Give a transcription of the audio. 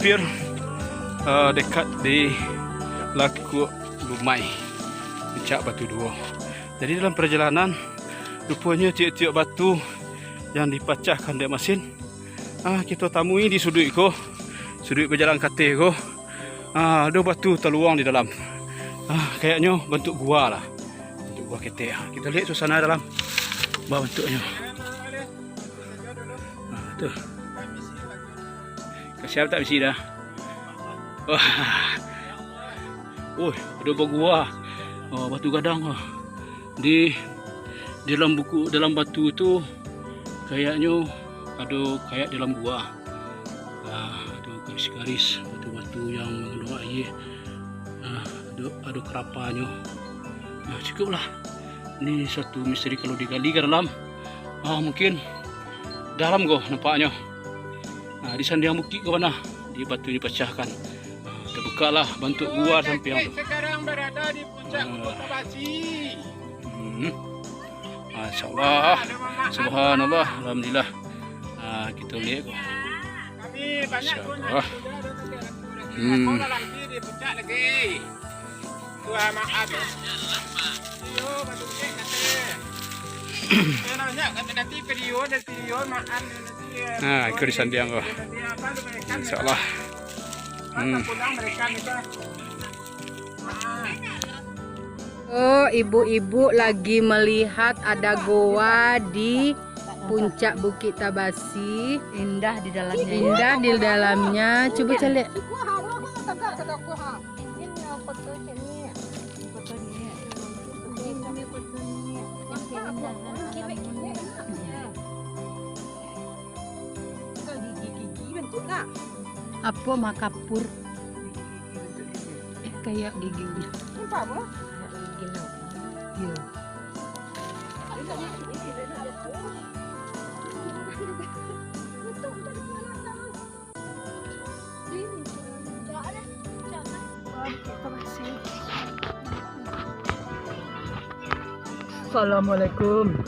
mampir dekat di Laku Lumai, Puncak Batu Dua. Jadi dalam perjalanan rupanya tiap-tiap batu yang dipecahkan dari mesin kita temui di sudut berjalan kate ko. Ada batu terluang di dalam. Kayaknya bentuk gua lah. Bentuk gua kete. Kita lihat suasana dalam. Bentuknya. Tuh. Siap tak misi dah? Wah. Ada gua. Batu gadang. Di dalam batu itu kayaknya ada kayak dalam gua. Ada garis-garis batu-batu yang mengandung air. Ada kerapanya. Cukuplah. Ini satu misteri kalau digali ke dalam. Mungkin dalam kok nampaknya. Di Sandiang Bukit ke mana? Di batu dipecahkan. Terbuka lah bentuk gua sampai yang sekarang berada di puncak Kota Basi. Masya-Allah. Subhanallah. Alhamdulillah. Kita lihat kok. Kami banyak pun nanti di puncak lagi. Tuhan maaf. Video batu kek kata. Saya kata nanti video maaf nanti. Ikut di Sandiang kok. Insya-Allah. Pulang mereka kita. Ibu-ibu lagi melihat ada goa di puncak Bukit Tabasi. Indah di dalamnya. Indah di dalamnya. Coba cari. Apa makapur? Kayak giginya. Iya. Assalamualaikum.